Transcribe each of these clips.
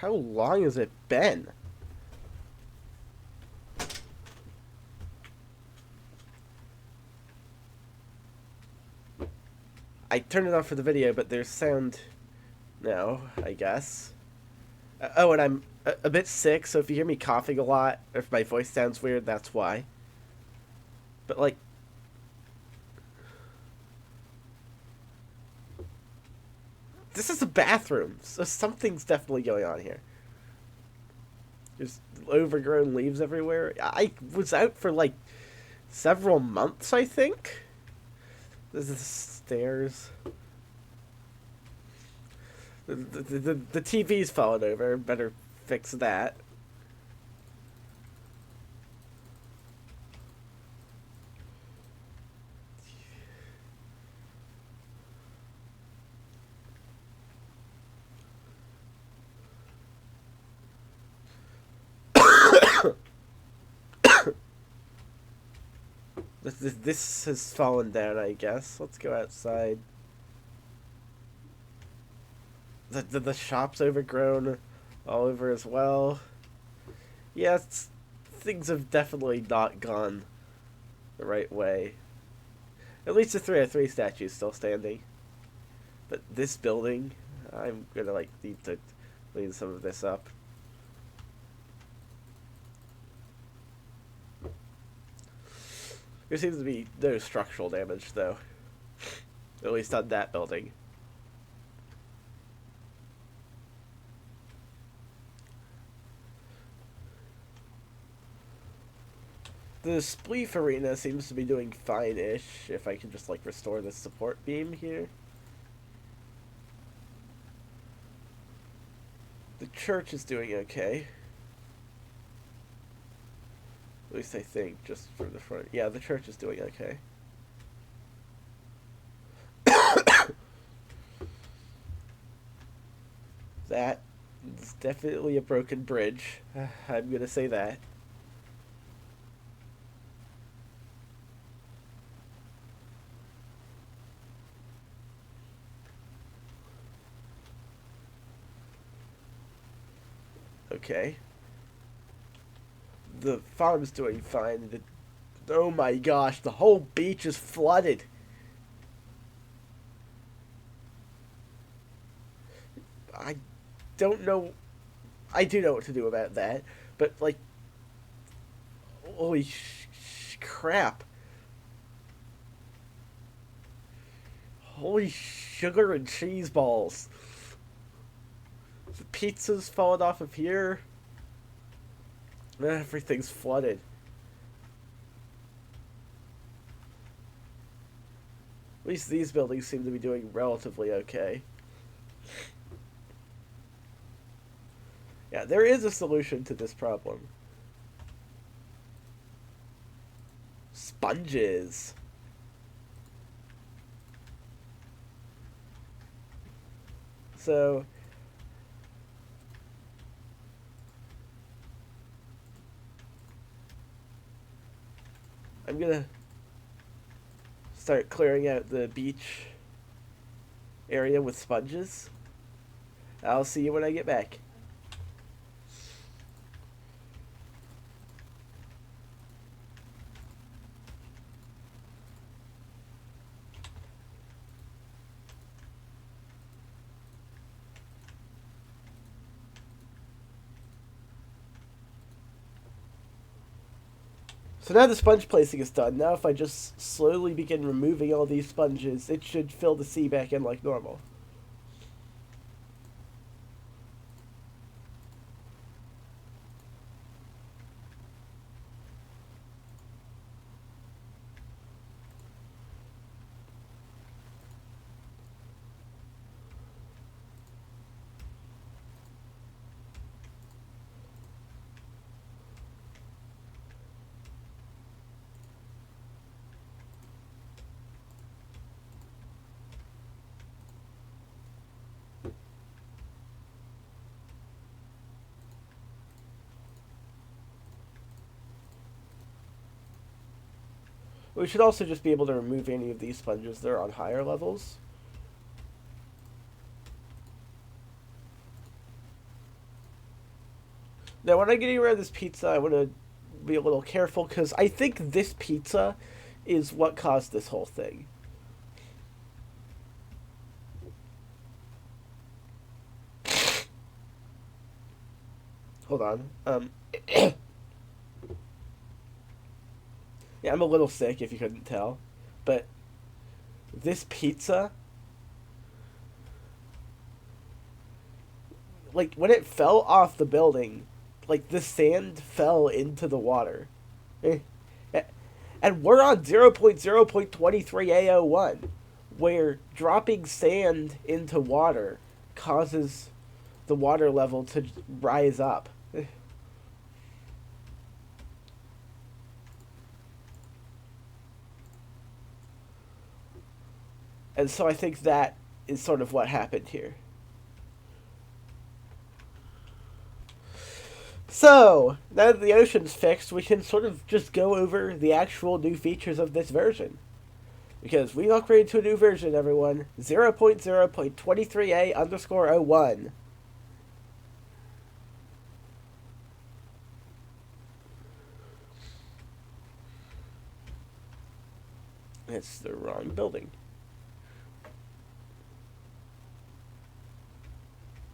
How long has it been? I turned it off for the video, but there's sound now, I guess. Oh, and I'm a bit sick, so if you hear me coughing a lot, or if my voice sounds weird, that's why. But, like... This is a bathroom, so something's definitely going on here. There's overgrown leaves everywhere. I was out for, like, several months, I think? This is the stairs. The TV's fallen over. Better fix that. This has fallen down, I guess. Let's go outside. The shop's overgrown all over as well. Yeah, things have definitely not gone the right way. At least the 303 statue's still standing. But this building, I'm gonna need to clean some of this up. There seems to be no structural damage, though. At least on that building. The Spleef Arena seems to be doing fine-ish, if I can just, restore the support beam here. The church is doing okay. At least I think, just from the front. Yeah, the church is doing okay. That is definitely a broken bridge. I'm gonna say that. Okay. The farm's doing fine. Oh my gosh, the whole beach is flooded. I don't know. I do know what to do about that, but holy crap. Holy sugar and cheese balls. The pizza's fallen off of here. Everything's flooded. At least these buildings seem to be doing relatively okay. Yeah, there is a solution to this problem. Sponges. So... I'm gonna start clearing out the beach area with sponges. I'll see you when I get back. So now the sponge placing is done. Now if I just slowly begin removing all these sponges, it should fill the sea back in like normal. We should also just be able to remove any of these sponges that are on higher levels. Now, when I'm getting around this pizza, I want to be a little careful because I think this pizza is what caused this whole thing. Hold on. Yeah, I'm a little sick if you couldn't tell. But this pizza, like, when it fell off the building, like, the sand fell into the water. And we're on 0.0.23 AO1, where dropping sand into water causes the water level to rise up. And so I think that is sort of what happened here. So, now that the ocean's fixed, we can sort of just go over the actual new features of this version. Because we've upgraded to a new version, everyone. 0.0.23A underscore 01. It's the wrong building.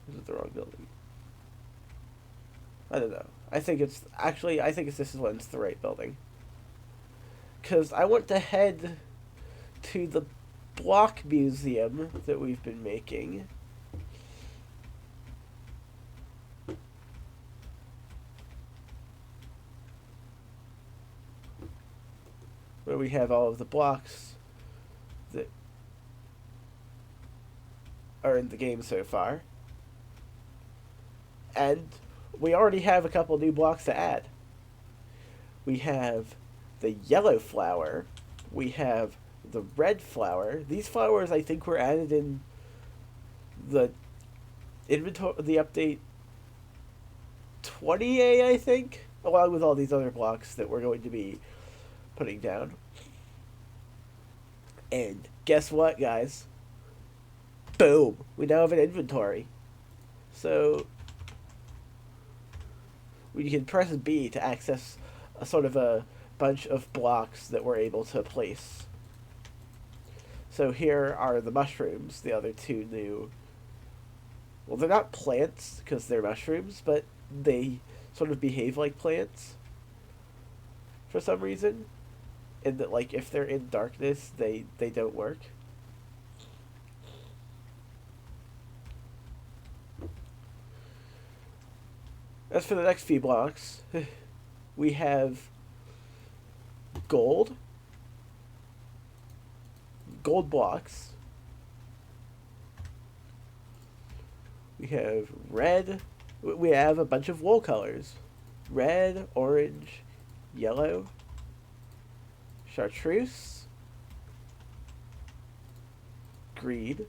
This is the wrong building. I don't know. I think it's this is when it's the right building. Because I want to head to the block museum that we've been making. Where we have all of the blocks that are in the game so far. And we already have a couple new blocks to add. We have the yellow flower. We have the red flower. These flowers, I think, were added in the inventory, the update 20A, I think, along with all these other blocks that we're going to be putting down. And guess what, guys? Boom! We now have an inventory. So we can press B to access a sort of a bunch of blocks that we're able to place. So here are the mushrooms, the other two new. Well, they're not plants because they're mushrooms, but they sort of behave like plants for some reason. And that, like, if they're in darkness, they don't work. As for the next few blocks, we have gold blocks. We have red. We have a bunch of wool colors. Red, orange, yellow, chartreuse, green,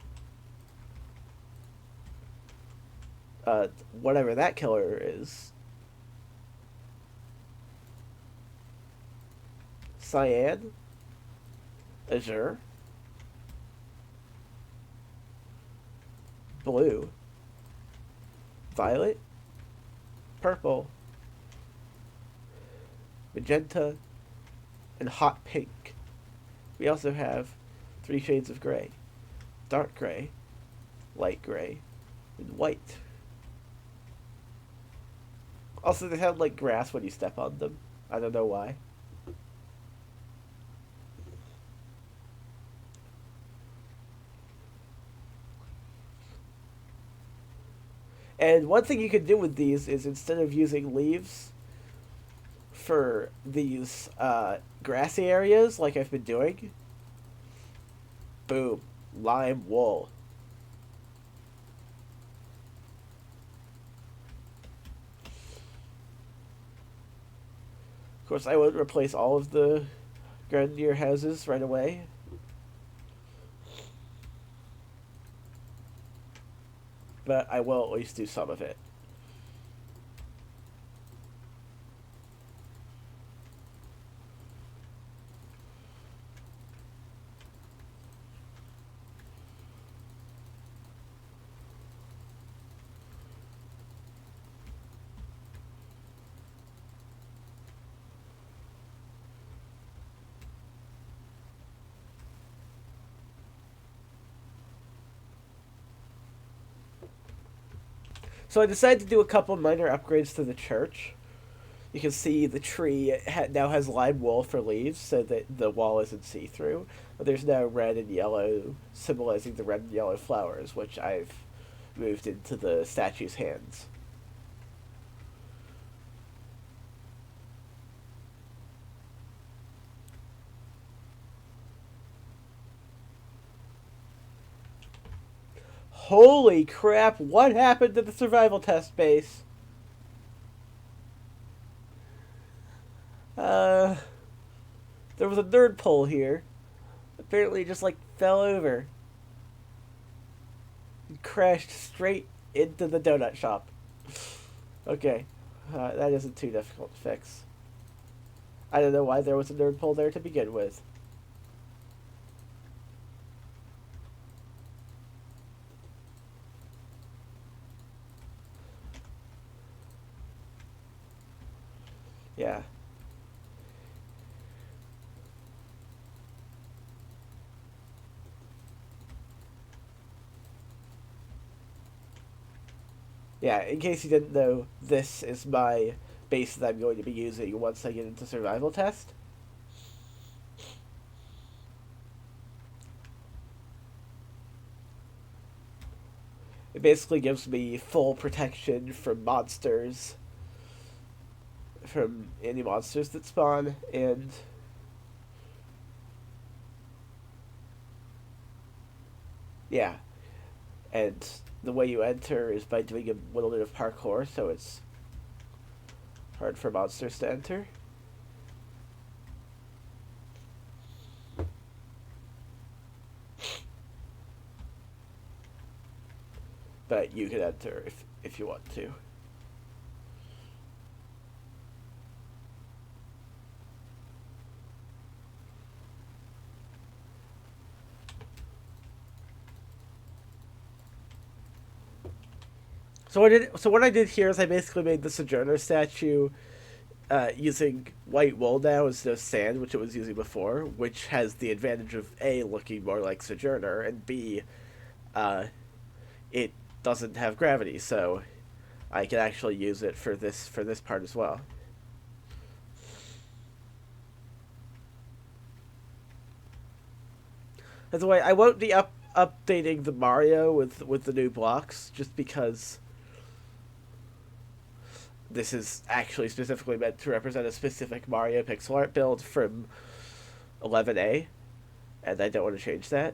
whatever that color is, cyan, azure, blue, violet, purple, magenta, and hot pink. We also have 3 shades of gray: dark gray, light gray, and white. Also, they sound like grass when you step on them. I don't know why. And one thing you can do with these is, instead of using leaves for these grassy areas like I've been doing, boom, lime wool. Of course, I won't replace all of the grandeur houses right away. But I will at least do some of it. So I decided to do a couple minor upgrades to the church. You can see the tree now has lime wool for leaves so that the wall isn't see-through. But there's now red and yellow, symbolizing the red and yellow flowers, which I've moved into the statue's hands. Holy crap, what happened to the survival test base? There was a nerd pole here. Apparently it just like fell over. And crashed straight into the donut shop. Okay, that isn't too difficult to fix. I don't know why there was a nerd pole there to begin with. Yeah. Yeah, in case you didn't know, this is my base that I'm going to be using once I get into survival test. It basically gives me full protection from monsters, from any monsters that spawn, and yeah, and the way you enter is by doing a little bit of parkour, so it's hard for monsters to enter. But you can enter if you want to. So what I did here is I basically made the Sojourner statue using white wool now instead of sand, which it was using before, which has the advantage of A, looking more like Sojourner, and B, uh, it doesn't have gravity, so I can actually use it for this part as well. By the way, I won't be updating the Mario with the new blocks just because this is actually specifically meant to represent a specific Mario pixel art build from 11A, and I don't want to change that.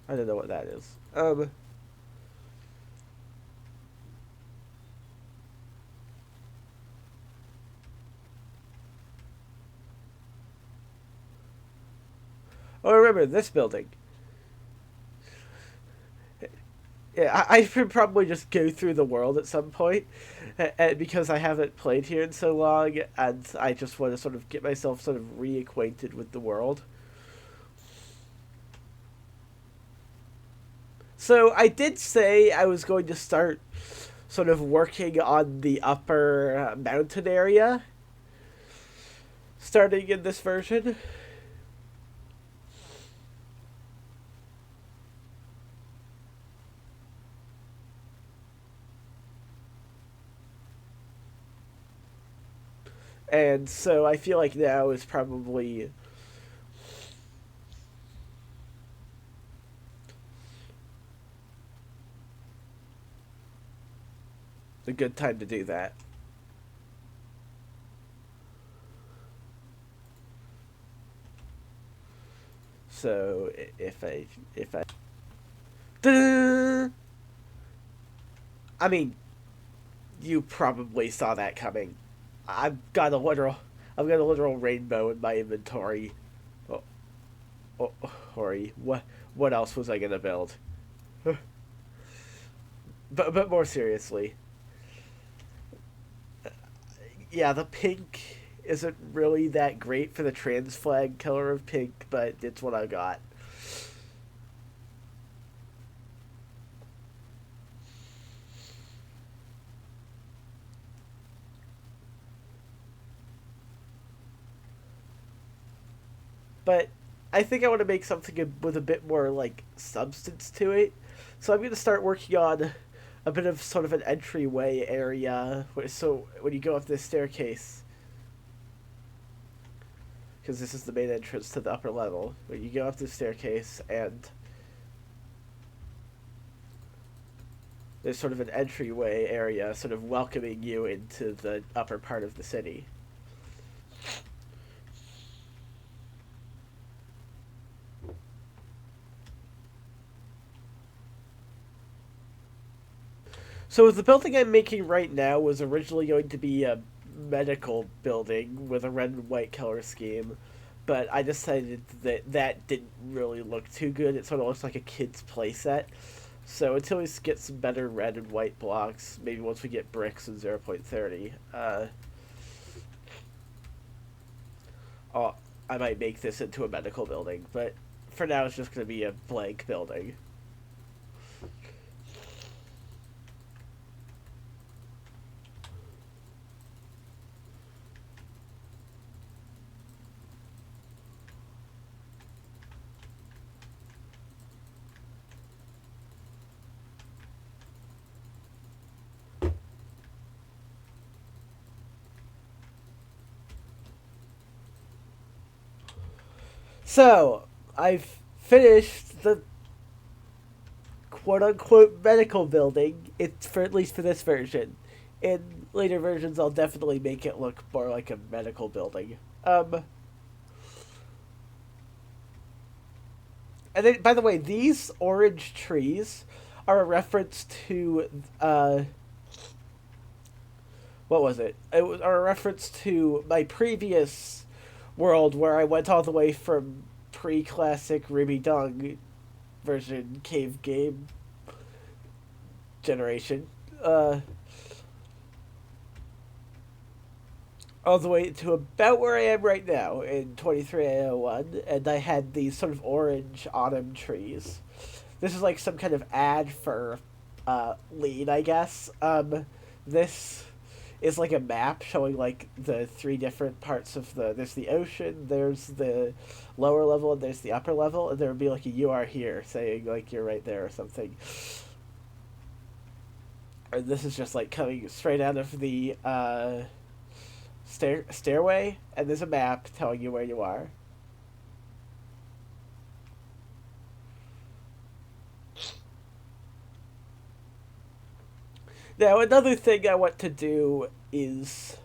I don't know what that is. Oh, remember this building. Yeah, I should probably just go through the world at some point, because I haven't played here in so long, and I just want to sort of get myself sort of reacquainted with the world. So I did say I was going to start sort of working on the upper mountain area, starting in this version. And so I feel like now is probably a good time to do that. So if I I mean, you probably saw that coming. I've got a literal I've got a literal rainbow in my inventory. Oh, oh, Hori, what else was I gonna build? But more seriously, yeah, the pink isn't really that great for the trans flag color of pink, but it's what I got. But I think I want to make something with a bit more like substance to it. So I'm going to start working on a bit of sort of an entryway area. So when you go up this staircase, because this is the main entrance to the upper level, when you go up this staircase and there's sort of an entryway area sort of welcoming you into the upper part of the city. So the building I'm making right now was originally going to be a medical building with a red and white color scheme, but I decided that that didn't really look too good. It sort of looks like a kid's playset. So until we get some better red and white blocks, maybe once we get bricks in 0.30, I might make this into a medical building. But for now, it's just going to be a blank building. So, I've finished the quote-unquote medical building. It's for at least for this version. In later versions, I'll definitely make it look more like a medical building. And then, by the way, these orange trees are a reference to what was it? It was a reference to my previous world where I went all the way from pre-classic Ruby Dung version cave game generation, all the way to about where I am right now in 23A01, and I had these sort of orange autumn trees. This is like some kind of ad for Lean, I guess. This is like a map showing like the three different parts of there's the ocean, there's the lower level, and there's the upper level, and there would be like a "you are here" saying like you're right there or something. And this is just like coming straight out of the stairway, and there's a map telling you where you are. Now, another thing I want to do is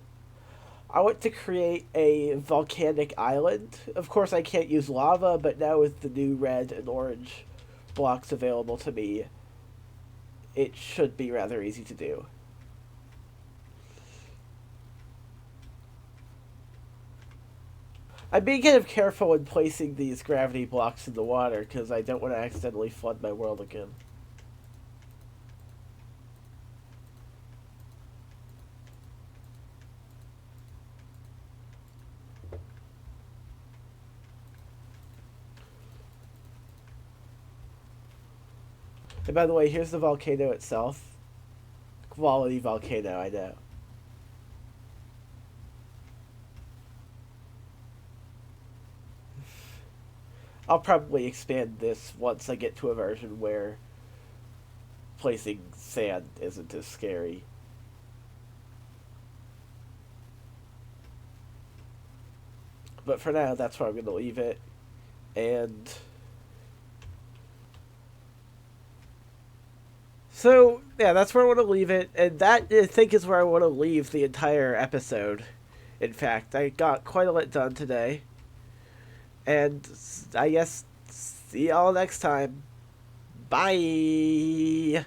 I want to create a volcanic island. Of course, I can't use lava, but now with the new red and orange blocks available to me, it should be rather easy to do. I'm being kind of careful when placing these gravity blocks in the water because I don't want to accidentally flood my world again. And by the way, here's the volcano itself. Quality volcano, I know. I'll probably expand this once I get to a version where placing sand isn't as scary. But for now, that's where I'm going to leave it. And so, yeah, that's where I want to leave it. And that, I think, is where I want to leave the entire episode. In fact, I got quite a lot done today. And I guess see y'all next time. Bye!